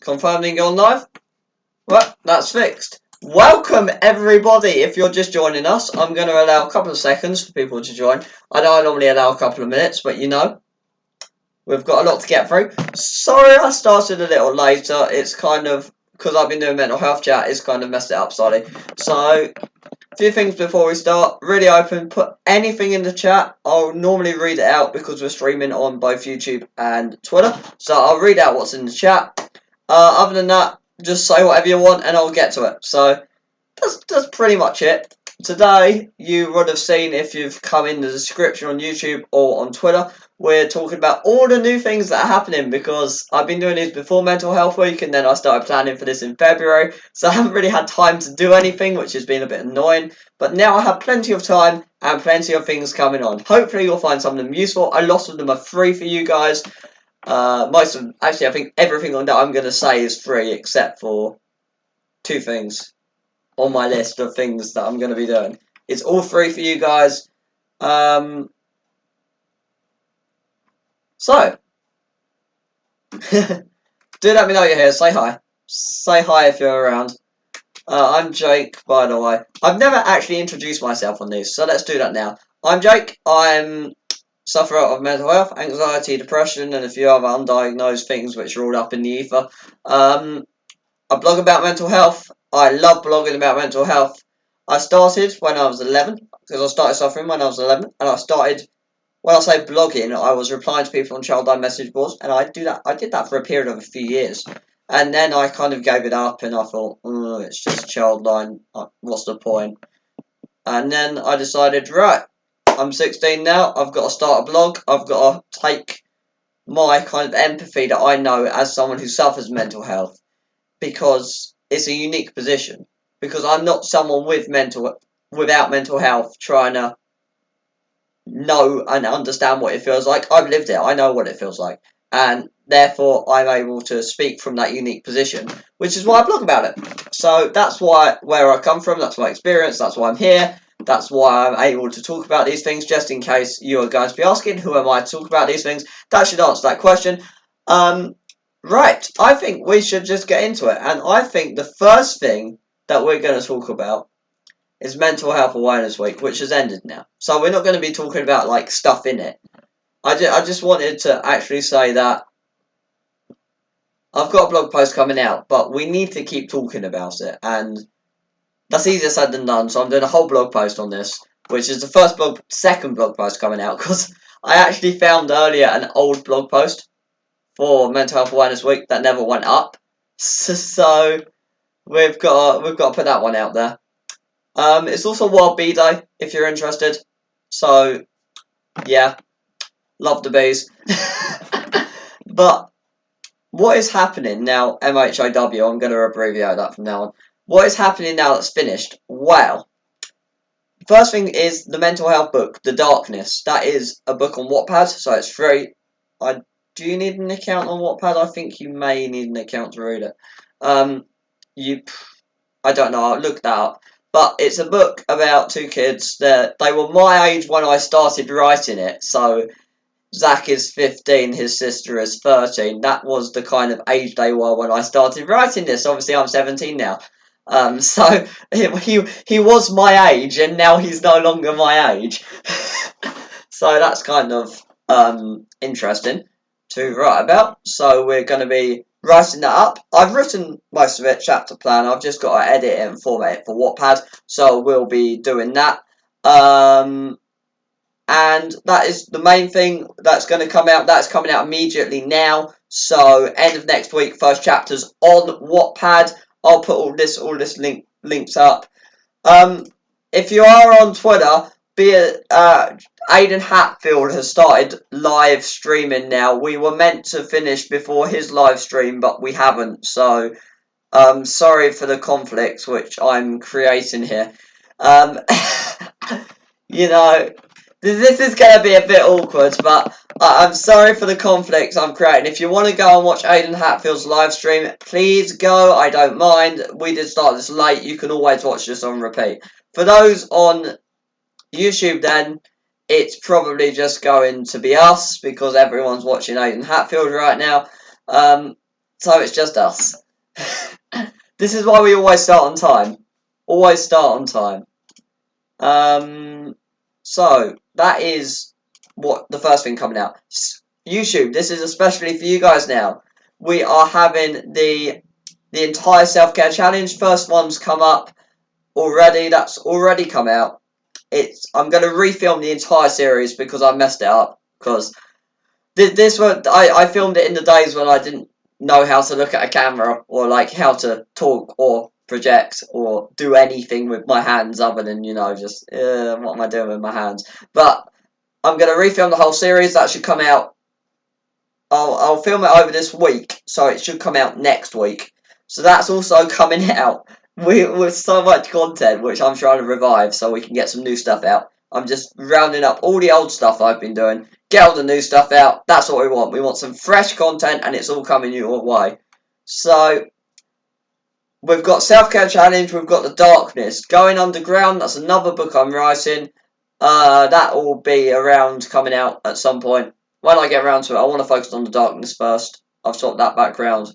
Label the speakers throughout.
Speaker 1: Confirming you're live? Well, that's fixed. Welcome everybody. If you're just joining us, I'm going to allow a couple of seconds for people to join. I know I normally allow a couple of minutes, but you know, we've got a lot to get through. Sorry I started a little later. It's kind of, because I've been doing mental health chat, it's kind of messed it up slightly. So, a few things before we start. Really open, put anything in the chat. I'll normally read it out because we're streaming on both YouTube and Twitter. So I'll read out what's in the chat. Other than that, just say whatever you want and I'll get to it. So that's pretty much it. Today, you would have seen if you've come in the description on YouTube or on Twitter, we're talking about all the new things that are happening because I've been doing these before Mental Health Week and then I started planning for this in February. So I haven't really had time to do anything, which has been a bit annoying. But now I have plenty of time and plenty of things coming on. Hopefully you'll find some of them useful. A lot of them are free for you guys. I think everything that I'm going to say is free except for two things on my list of things that I'm going to be doing. It's all free for you guys. So, do let me know you're here. Say hi. Say hi if you're around. I'm Jake, by the way. I've never actually introduced myself on these, so let's do that now. I'm Jake. I'm sufferer of mental health, anxiety, depression, and a few other undiagnosed things which are all up in the ether. I blog about mental health. I love blogging about mental health. I started when I was 11, because I started suffering when I was 11, and I started, when I say blogging, I was replying to people on Childline message boards, and I did that for a period of a few years. And then I kind of gave it up, and I thought, it's just Childline, what's the point? And then I decided, right, I'm 16 now, I've got to start a blog, I've got to take my kind of empathy that I know as someone who suffers mental health, because it's a unique position. Because I'm not someone without mental health trying to know and understand what it feels like. I've lived it, I know what it feels like. And therefore I'm able to speak from that unique position, which is why I blog about it. So that's where I come from, that's my experience, that's why I'm here. That's why I'm able to talk about these things, just in case you are going to be asking, who am I to talk about these things? That should answer that question. Right, I think we should just get into it. And I think the first thing that we're going to talk about is Mental Health Awareness Week, which has ended now. So we're not going to be talking about, like, stuff in it. I just wanted to actually say that I've got a blog post coming out, but we need to keep talking about it. And that's easier said than done, so I'm doing a whole blog post on this, which is the second blog post coming out, because I actually found earlier an old blog post for Mental Health Awareness Week that never went up. So we've got to put that one out there. It's also World Bee Day if you're interested. So yeah, love the bees. But what is happening now? MHAW. I'm going to abbreviate that from now on. What is happening now that's finished? Well, first thing is the mental health book, The Darkness. That is a book on Wattpad, so it's free. Do you need an account on Wattpad? I think you may need an account to read it. I don't know, I'll look that up. But it's a book about two kids that they were my age when I started writing it. So Zach is 15, his sister is 13. That was the kind of age they were when I started writing this. Obviously I'm 17 now. So he was my age and now he's no longer my age. So that's kind of interesting to write about. So we're going to be writing that up. I've written most of it, chapter plan. I've just got to edit it and format it for Wattpad. So we'll be doing that. And that is the main thing that's going to come out. That's coming out immediately now. So end of next week, first chapters on Wattpad. I'll put all this links up. If you are on Twitter, Aidan Hatfield has started live streaming now. We were meant to finish before his live stream, but we haven't. So, sorry for the conflicts which I'm creating here. You know, this is going to be a bit awkward, but I'm sorry for the conflicts I'm creating. If you want to go and watch Aidan Hatfield's live stream, please go. I don't mind. We did start this late. You can always watch this on repeat. For those on YouTube, then, it's probably just going to be us, because everyone's watching Aidan Hatfield right now. So it's just us. This is why we always start on time. Always start on time. So that is what the first thing coming out. YouTube, this is especially for you guys now. We are having the entire self-care challenge. First one's come up already. That's already come out. I'm going to refilm the entire series because I messed it up. Because this one, I filmed it in the days when I didn't know how to look at a camera or like how to talk or project or do anything with my hands other than, just what am I doing with my hands. But I'm going to refilm the whole series. That should come out. I'll film it over this week, so it should come out next week. So that's also coming out with so much content, which I'm trying to revive so we can get some new stuff out. I'm just rounding up all the old stuff I've been doing, get all the new stuff out. That's what we want. We want some fresh content, and it's all coming your way. So we've got Self-Care Challenge, we've got The Darkness. Going Underground, that's another book I'm writing. That will be around coming out at some point. When I get around to it, I want to focus on The Darkness first. I've sorted that background.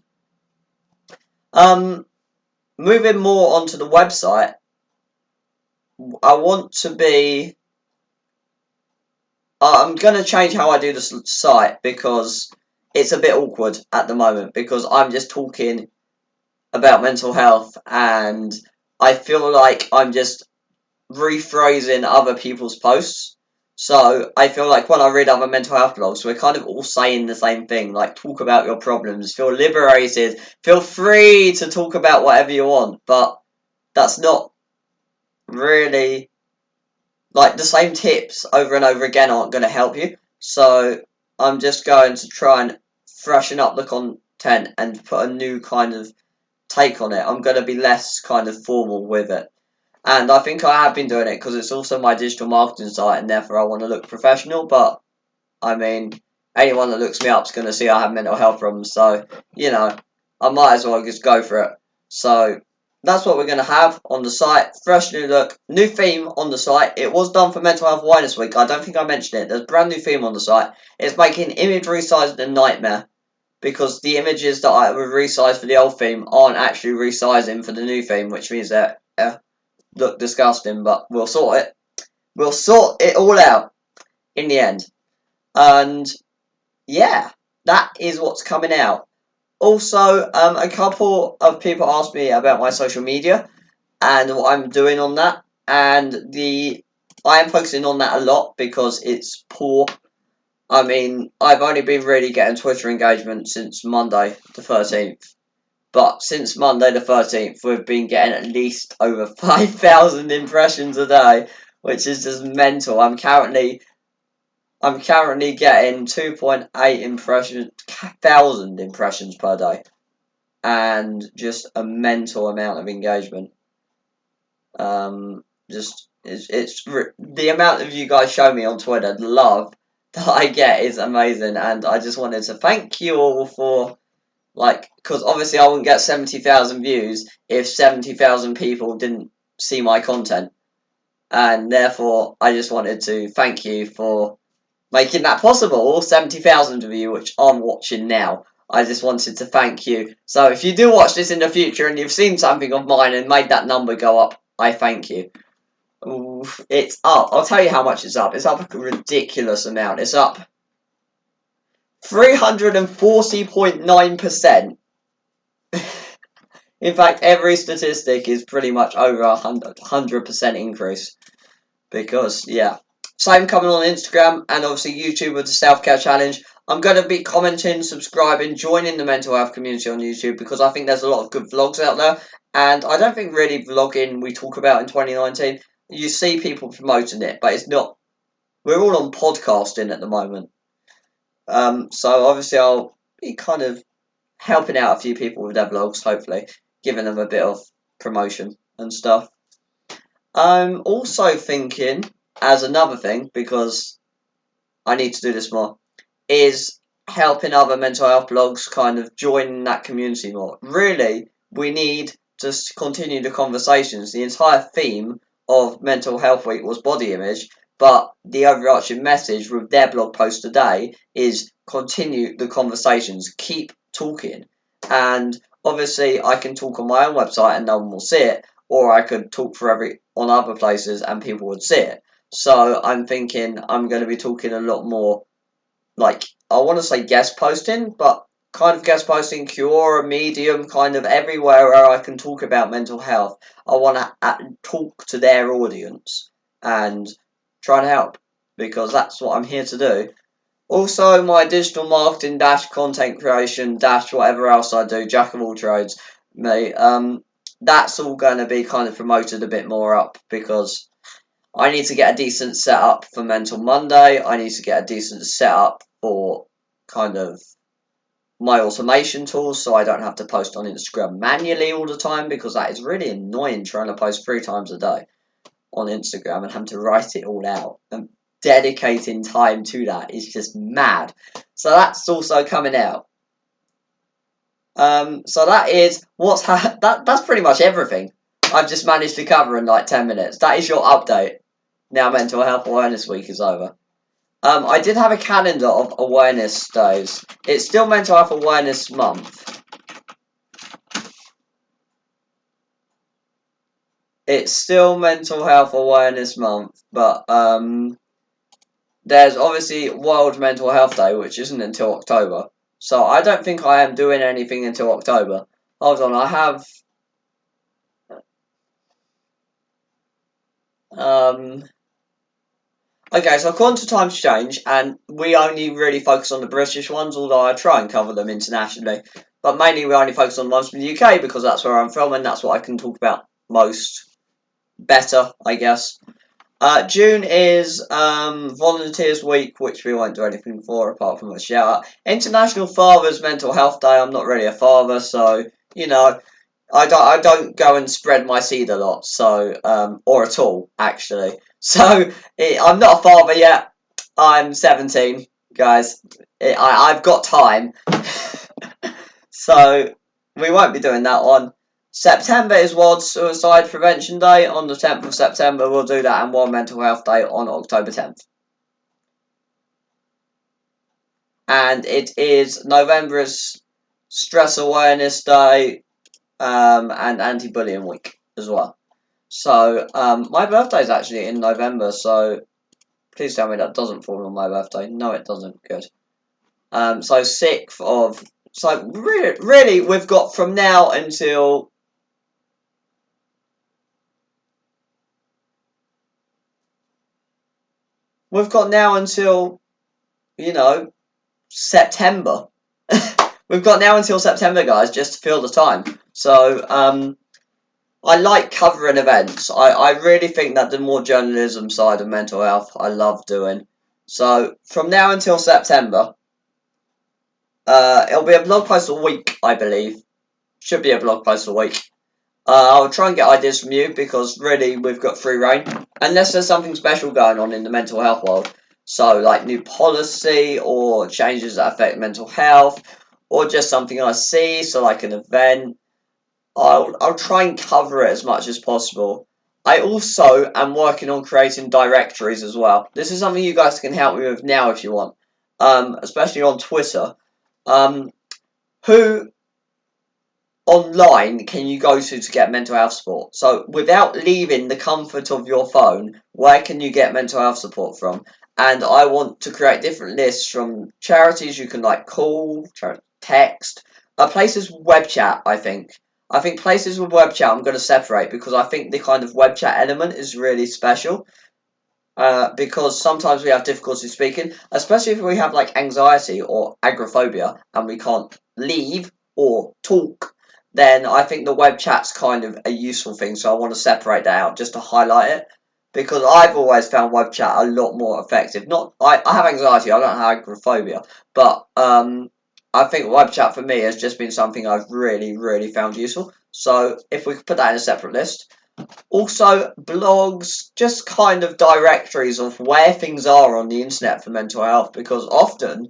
Speaker 1: Moving more onto the website, I want to be... I'm going to change how I do the site because it's a bit awkward at the moment because I'm just talking about mental health and I feel like I'm just rephrasing other people's posts. So I feel like when I read other mental health blogs, we're kind of all saying the same thing, like talk about your problems, feel liberated, feel free to talk about whatever you want, but that's not really, like, the same tips over and over again aren't going to help you. So I'm just going to try and freshen up the content and put a new kind of take on it. I'm going to be less kind of formal with it. And I think I have been doing it because it's also my digital marketing site and therefore I want to look professional. But, I mean, anyone that looks me up is going to see I have mental health problems. So, I might as well just go for it. So, that's what we're going to have on the site. Fresh new look. New theme on the site. It was done for Mental Health Awareness Week. I don't think I mentioned it. There's a brand new theme on the site. It's making image resizing a nightmare. Because the images that I were resized for the old theme aren't actually resizing for the new theme. Which means that... look disgusting, but we'll sort it. We'll sort it all out in the end. And yeah, that is what's coming out. Also, a couple of people asked me about my social media and what I'm doing on that. And I am focusing on that a lot because it's poor. I mean, I've only been really getting Twitter engagement since Monday the 13th. But since Monday the 13th, we've been getting at least over 5,000 impressions a day, which is just mental. I'm currently getting 2.8 thousand impressions per day, and just a mental amount of engagement. It's the amount of you guys show me on Twitter, the love that I get is amazing, and I just wanted to thank you all for. Because obviously I wouldn't get 70,000 views if 70,000 people didn't see my content. And therefore, I just wanted to thank you for making that possible. All 70,000 of you, which I'm watching now. I just wanted to thank you. So if you do watch this in the future and you've seen something of mine and made that number go up, I thank you. Oof, it's up. I'll tell you how much it's up. It's up a ridiculous amount. It's up 340.9%. In fact, every statistic is pretty much over 100% increase. Because, yeah. Same coming on Instagram and obviously YouTube with the self-care challenge. I'm going to be commenting, subscribing, joining the mental health community on YouTube because I think there's a lot of good vlogs out there. And I don't think really vlogging we talk about in 2019. You see people promoting it, but it's not. We're all on podcasting at the moment. So obviously I'll be kind of helping out a few people with their vlogs, hopefully, giving them a bit of promotion and stuff. I'm also thinking, as another thing, because I need to do this more, is helping other mental health blogs kind of join that community more. Really, we need to continue the conversations. The entire theme of Mental Health Week was body image, but the overarching message with their blog post today is continue the conversations, keep talking. and obviously I can talk on my own website and no one will see it, or I could talk on other places and people would see it. So I'm thinking I'm going to be talking a lot more, like, I want to say guest posting, but kind of guest posting, Quora, Medium, kind of everywhere where I can talk about mental health. I want to talk to their audience and try to help, because that's what I'm here to do. Also, my digital marketing dash content creation dash whatever else I do, jack of all trades, mate. That's all going to be kind of promoted a bit more up, because I need to get a decent setup for Mental Monday. I need to get a decent setup for kind of my automation tools, so I don't have to post on Instagram manually all the time, because that is really annoying trying to post 3 times a day on Instagram and having to write it all out. And dedicating time to that is just mad. So that's also coming out. So that is that's pretty much everything I've just managed to cover in like 10 minutes. That is your update. Now Mental Health Awareness Week is over. I did have a calendar of awareness days. It's still Mental Health Awareness Month. It's still Mental Health Awareness Month, but there's obviously World Mental Health Day, which isn't until October. So I don't think I am doing anything until October. Hold on, I have okay, so according to Times Change, and we only really focus on the British ones, although I try and cover them internationally. But mainly we only focus on the ones from the UK, because that's where I'm from and that's what I can talk about better, I guess. June is Volunteers Week, which we won't do anything for apart from a shout out. International Father's Mental Health Day. I'm not really a father, so you know, I don't go and spread my seed a lot, so or at all actually. So I'm not a father yet. I'm 17, guys. I've got time, so we won't be doing that one. September is World Suicide Prevention Day. On the 10th of September, we'll do that, and World Mental Health Day on October 10th. And it is November's Stress Awareness Day, and Anti-Bullying Week as well. So, my birthday is actually in November, so please tell me that doesn't fall on my birthday. No, it doesn't. Good. So 6th of... So, really, we've got from now until... We've got now until, you know, September. We've got now until September, guys, just to fill the time. So, I like covering events. I really think that the more journalism side of mental health, I love doing. So, from now until September, it'll be a blog post a week, I believe. Should be a blog post a week. I'll try and get ideas from you, because really we've got free reign. Unless there's something special going on in the mental health world. So like new policy or changes that affect mental health, or just something I see, so like an event. I'll try and cover it as much as possible. I also am working on creating directories as well. This is something you guys can help me with now if you want. Especially on Twitter. Who online can you go to get mental health support? So without leaving the comfort of your phone, where can you get mental health support from? And I want to create different lists from charities you can like call, text, places with web chat. I think places with web chat I'm going to separate, because I think the kind of web chat element is really special. Because sometimes we have difficulty speaking, especially if we have like anxiety or agoraphobia and we can't leave or talk, then I think the web chat's kind of a useful thing, so I want to separate that out just to highlight it, because I've always found web chat a lot more effective. I have anxiety, I don't have agoraphobia, but I think web chat for me has just been something I've really, really found useful. So if we could put that in a separate list. Also, blogs, just kind of directories of where things are on the internet for mental health, because often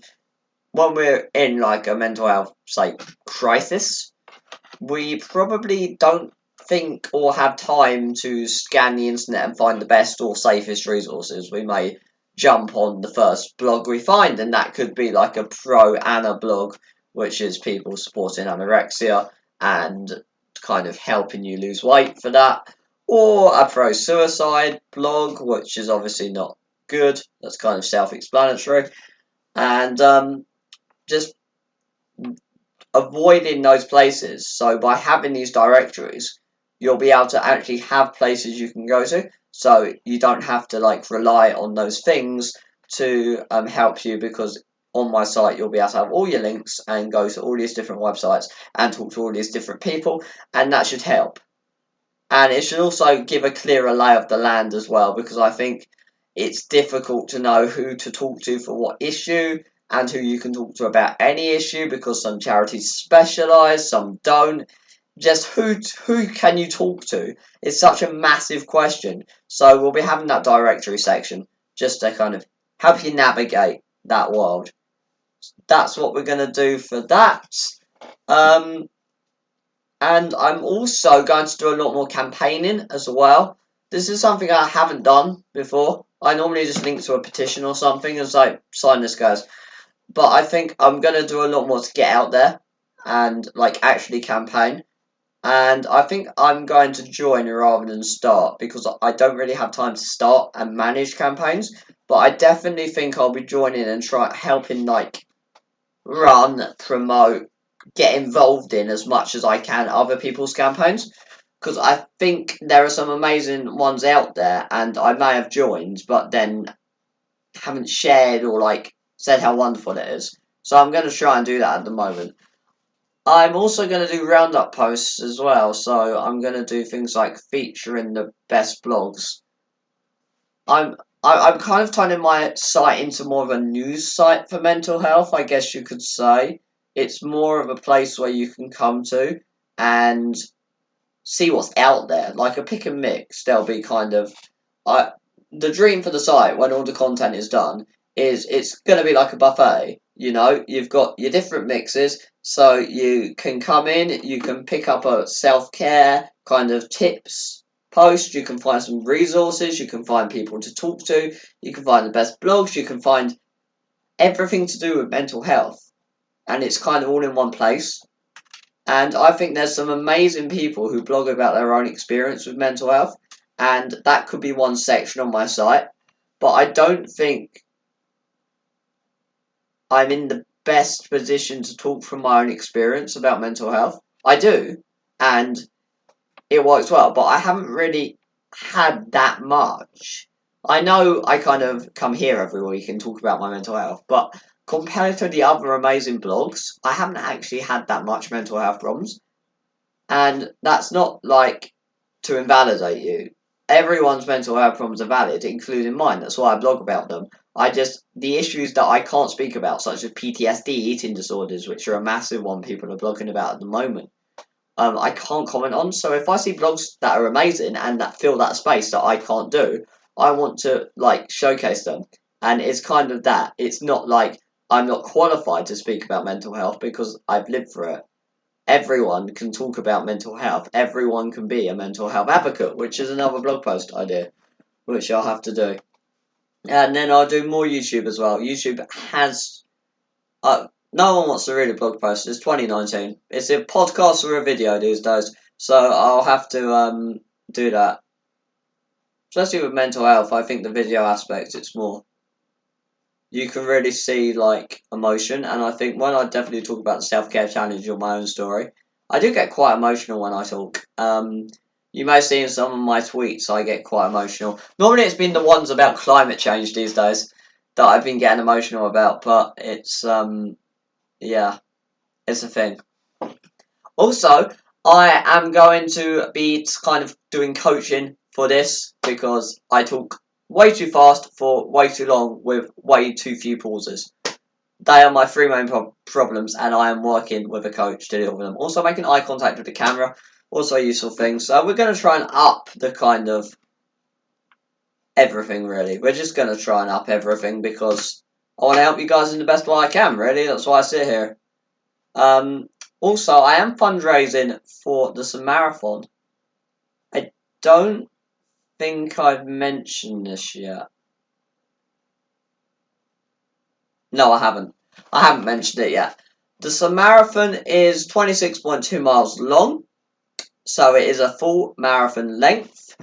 Speaker 1: when we're in like a mental health, say, crisis, we probably don't think or have time to scan the internet and find the best or safest resources. We may jump on the first blog we find, and that could be like a pro Anna blog, which is people supporting anorexia and kind of helping you lose weight for that, or a pro-suicide blog, which is obviously not good. That's kind of self-explanatory. And just avoiding those places. So by having these directories, you'll be able to actually have places you can go to. So you don't have to rely on those things to help you, because on my site you'll be able to have all your links and go to all these different websites and talk to all these different people, and that should help. And it should also give a clearer lay of the land as well, because I think it's difficult to know who to talk to for what issue and who you can talk to about any issue, because some charities specialise, some don't. Just who can you talk to is such a massive question. So we'll be having that directory section just to kind of help you navigate that world. That's what we're going to do for that. And I'm also going to do a lot more campaigning as well. This is something I haven't done before. I normally just link to a petition or something and say, sign this, guys. But I think I'm going to do a lot more to get out there and actually campaign. And I think I'm going to join rather than start, because I don't really have time to start and manage campaigns. But I definitely think I'll be joining and helping run, promote, get involved in as much as I can other people's campaigns, because I think there are some amazing ones out there, and I may have joined but then haven't shared or said how wonderful it is. So I'm going to try and do that at the moment. I'm also going to do roundup posts as well, so I'm going to do things like featuring the best blogs. I'm kind of turning my site into more of a news site for mental health, I guess you could say. It's more of a place where you can come to and see what's out there, like a pick and mix. There'll be the dream for the site when all the content is done is it's going to be like a buffet. You've got your different mixes, so you can come in, you can pick up a self-care kind of tips post, you can find some resources, you can find people to talk to, you can find the best blogs, you can find everything to do with mental health, and it's kind of all in one place. And I think there's some amazing people who blog about their own experience with mental health, and that could be one section on my site. But I don't think I'm in the best position to talk from my own experience about mental health. I do, and it works well, but I haven't really had that much. I know I kind of come here every week and talk about my mental health, but compared to the other amazing blogs, I haven't actually had that much mental health problems. And that's not to invalidate you. Everyone's mental health problems are valid, including mine. That's why I blog about them. The issues that I can't speak about, such as PTSD, eating disorders, which are a massive one people are blogging about at the moment, I can't comment on. So if I see blogs that are amazing and that fill that space that I can't do, I want to showcase them. And it's kind of that. It's not I'm not qualified to speak about mental health because I've lived through it. Everyone can talk about mental health. Everyone can be a mental health advocate, which is another blog post idea, which I'll have to do. And then I'll do more YouTube as well. YouTube has... no one wants to read a blog post. It's 2019. It's a podcast or a video these days. So I'll have to do that. Especially with mental health, I think the video aspect, it's more... You can really see emotion, and I think when I definitely talk about the self-care challenge or my own story, I do get quite emotional when I talk. You may see in some of my tweets I get quite emotional. Normally it's been the ones about climate change these days that I've been getting emotional about, but it's yeah, it's a thing. Also, I am going to be kind of doing coaching for this because I talk way too fast for way too long with way too few pauses. They are my three main problems, and I am working with a coach to deal with them. Also, making eye contact with the camera, also a useful thing. So we're going to try and up the kind of everything, really. We're just going to try and up everything because I want to help you guys in the best way I can, really. That's why I sit here. Also, I am fundraising for the marathon. I don't think I've mentioned this yet. No, I haven't. I haven't mentioned it yet. The marathon is 26.2 miles long, so it is a full marathon length.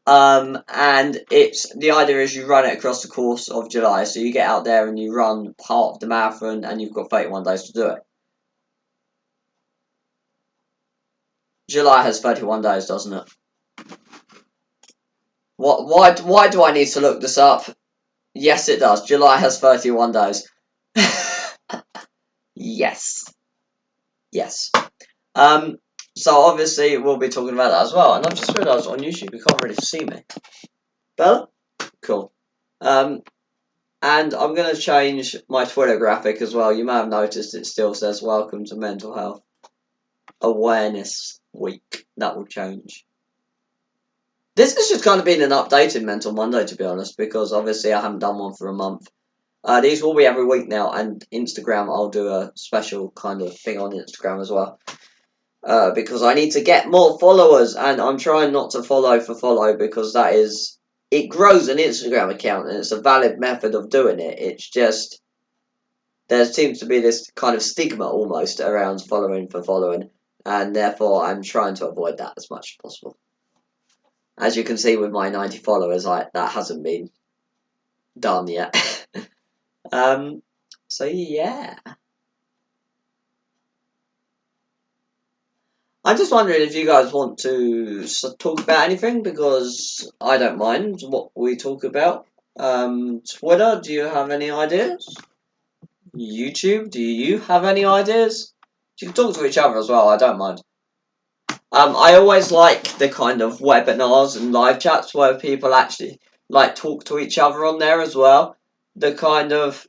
Speaker 1: And the idea is you run it across the course of July. So you get out there and you run part of the marathon, and you've got 31 days to do it. July has 31 days, doesn't it? Why do I need to look this up? Yes, it does. July has 31 days. Yes. Yes. So obviously we'll be talking about that as well. And I've just realised on YouTube you can't really see me. Bella? Cool. And I'm going to change my Twitter graphic as well. You may have noticed it still says Welcome to Mental Health Awareness Week. That will change. This has just kind of been an updated Mental Monday, to be honest, because obviously I haven't done one for a month. These will be every week now, and Instagram, I'll do a special kind of thing on Instagram as well. Because I need to get more followers, and I'm trying not to follow for follow, because it grows an Instagram account, and it's a valid method of doing it. It's just, there seems to be this kind of stigma almost around following for following, and therefore I'm trying to avoid that as much as possible. As you can see with my 90 followers, that hasn't been done yet. So yeah. I'm just wondering if you guys want to talk about anything, because I don't mind what we talk about. Twitter, do you have any ideas? YouTube, do you have any ideas? You can talk to each other as well, I don't mind. I always like the kind of webinars and live chats where people actually talk to each other on there as well. The kind of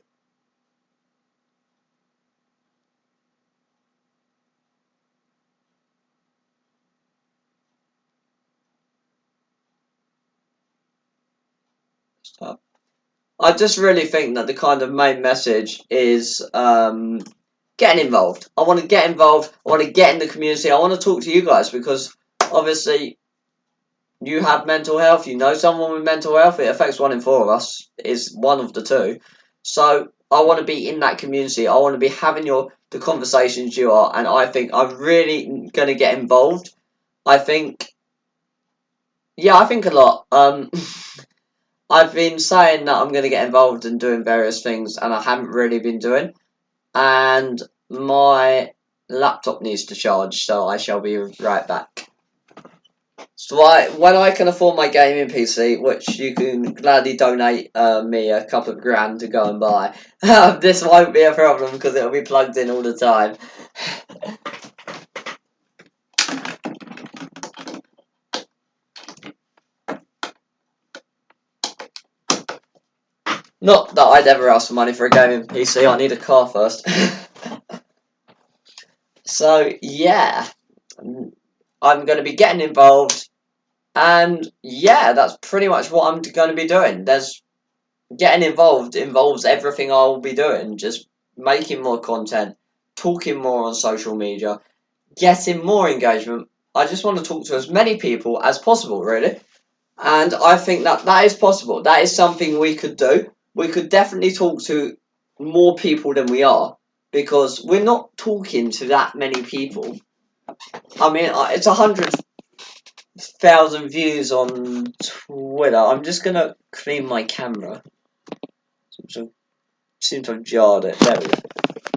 Speaker 1: stuff. I just really think that the kind of main message is getting involved. I want to get involved. I want to get in the community. I want to talk to you guys, because obviously you have mental health. You know someone with mental health. It affects 1 in 4 of us. Is one of the two. So I want to be in that community. I want to be having the conversations you are. And I think I'm really going to get involved. I think a lot. I've been saying that I'm going to get involved in doing various things, and I haven't really been doing. And my laptop needs to charge, so I shall be right back. So when I can afford my gaming PC, which you can gladly donate me a couple of grand to go and buy, this won't be a problem because it'll be plugged in all the time. Not that I'd ever ask for money for a gaming PC, I need a car first. So, yeah, I'm going to be getting involved, and yeah, that's pretty much what I'm going to be doing. Getting involved involves everything I will be doing, just making more content, talking more on social media, getting more engagement. I just want to talk to as many people as possible, really. And I think that is possible. That is something we could do. We could definitely talk to more people than we are, because we're not talking to that many people. I mean, it's 100,000 views on Twitter. I'm just going to clean my camera. Seem to have jarred it. There we go.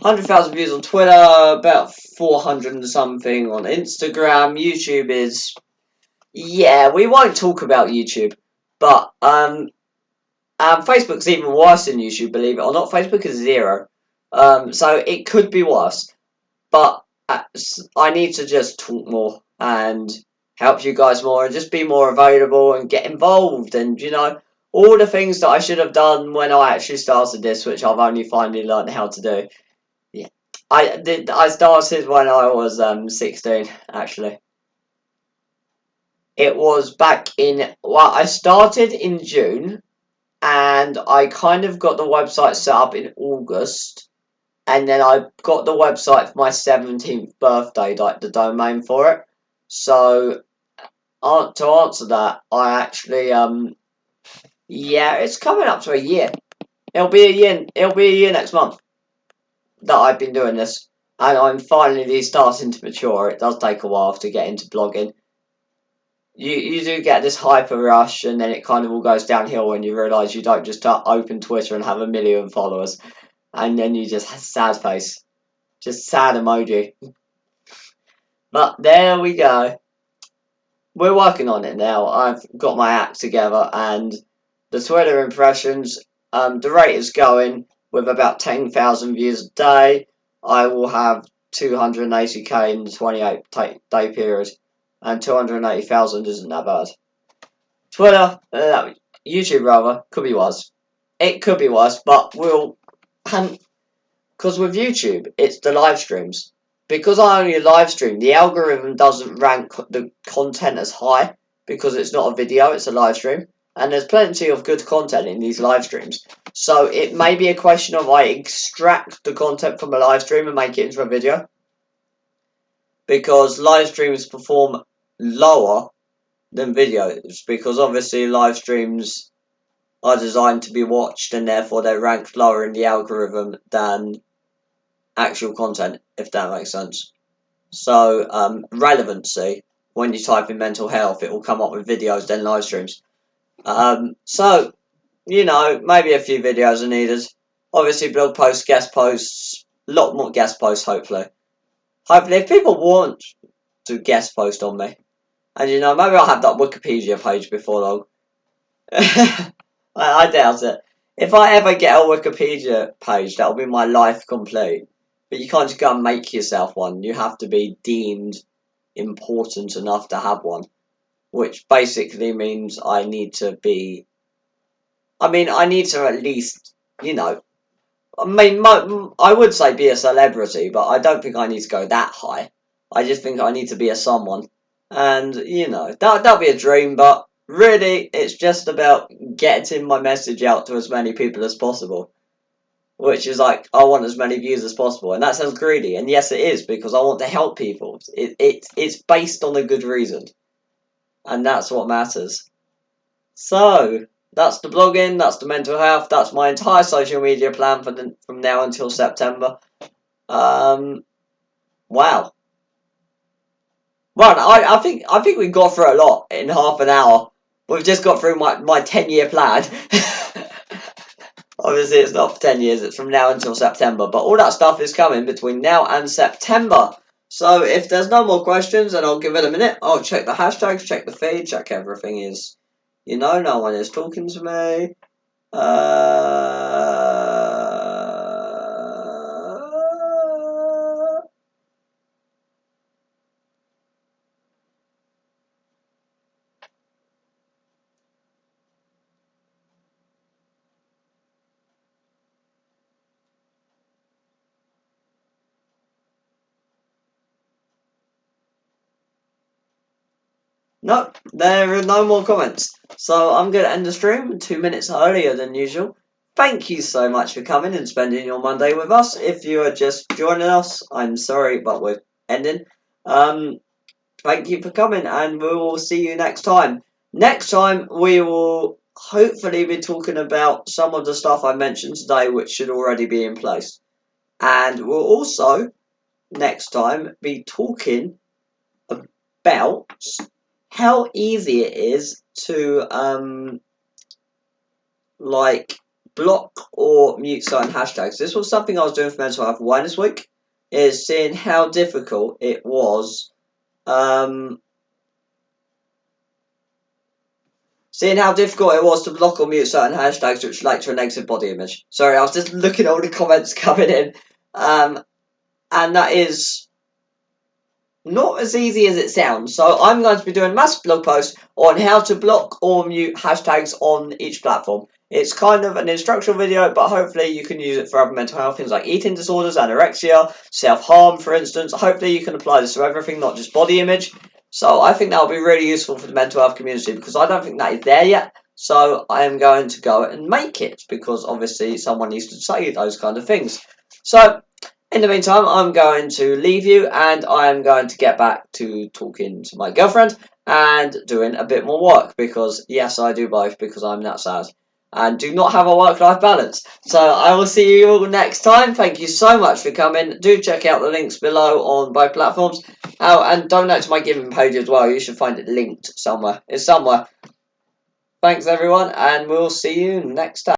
Speaker 1: 100,000 views on Twitter, about 400 and something on Instagram. YouTube is, yeah, we won't talk about YouTube, but Facebook's even worse than YouTube, believe it or not. Facebook is 0, so it could be worse. But I need to just talk more and help you guys more, and just be more available and get involved, and all the things that I should have done when I actually started this, which I've only finally learned how to do. Yeah, I started when I was 16, actually. It was I started in June, and I kind of got the website set up in August, and then I got the website for my 17th birthday, the domain for it. So, to answer that, I actually, yeah, it's coming up to a year. It'll be a year next month that I've been doing this. and I'm finally starting to mature. It does take a while to get into blogging. You do get this hyper rush, and then it kind of all goes downhill when you realise you don't just open Twitter and have 1 million followers, and then you just have sad face, just sad emoji. But there we go. We're working on it now. I've got my act together, and the Twitter impressions, the rate is going with about 10,000 views a day. I will have 280k in the 28-day period, and 280,000 isn't that bad. Twitter, YouTube rather, could be worse. It could be worse, but we'll. Because with YouTube, it's the live streams. Because I only live stream, the algorithm doesn't rank the content as high because it's not a video, it's a live stream. And there's plenty of good content in these live streams. So it may be a question of I extract the content from a live stream and make it into a video. Because live streams perform lower than videos. Because obviously live streams are designed to be watched and therefore they're ranked lower in the algorithm than actual content, if that makes sense. So, relevancy, when you type in mental health, it will come up with videos, then live streams. So, maybe a few videos are needed. Obviously, blog posts, guest posts, a lot more guest posts, hopefully. Hopefully, if people want to guest post on me, and maybe I'll have that Wikipedia page before long. I doubt it. If I ever get a Wikipedia page, that'll be my life complete. But you can't just go and make yourself one. You have to be deemed important enough to have one. Which basically means I need to be... I need to at least, I would say be a celebrity, but I don't think I need to go that high. I just think I need to be a someone. And, that'll be a dream, but really, it's just about getting my message out to as many people as possible. Which is like, I want as many views as possible. And that sounds greedy. And yes, it is, because I want to help people. It's based on a good reason. And that's what matters. So, that's the blogging, that's the mental health, that's my entire social media plan from now until September. Wow. Well, I think we got through a lot in half an hour. We've just got through my 10-year plan. Obviously, it's not for 10 years, it's from now until September. But all that stuff is coming between now and September. So if there's no more questions, then I'll give it a minute. I'll check the hashtags, check the feed, check everything is, no one is talking to me. No, there are no more comments. So I'm going to end the stream 2 minutes earlier than usual. Thank you so much for coming and spending your Monday with us. If you are just joining us, I'm sorry, but we're ending. Thank you for coming, and we will see you next time. Next time, we will hopefully be talking about some of the stuff I mentioned today, which should already be in place. And we'll also, next time, be talking about how easy it is to block or mute certain hashtags. This was something I was doing for Mental Health Awareness Week, is seeing how difficult it was to block or mute certain hashtags which relate to a negative body image. Sorry, I was just looking at all the comments coming in, and that is not as easy as it sounds. So I'm going to be doing massive blog posts on how to block or mute hashtags on each platform. It's kind of an instructional video, but hopefully you can use it for other mental health things like eating disorders, anorexia, self-harm, for instance. Hopefully you can apply this to everything, not just body image. So I think that will be really useful for the mental health community because I don't think that is there yet. So I am going to go and make it because obviously someone needs to say those kind of things. So in the meantime, I'm going to leave you and I'm going to get back to talking to my girlfriend and doing a bit more work because, yes, I do both because I'm that sad. and do not have a work-life balance. So I will see you all next time. Thank you so much for coming. Do check out the links below on both platforms. Oh, and donate to my giving page as well. You should find it linked somewhere. It's somewhere. Thanks everyone, and we'll see you next time.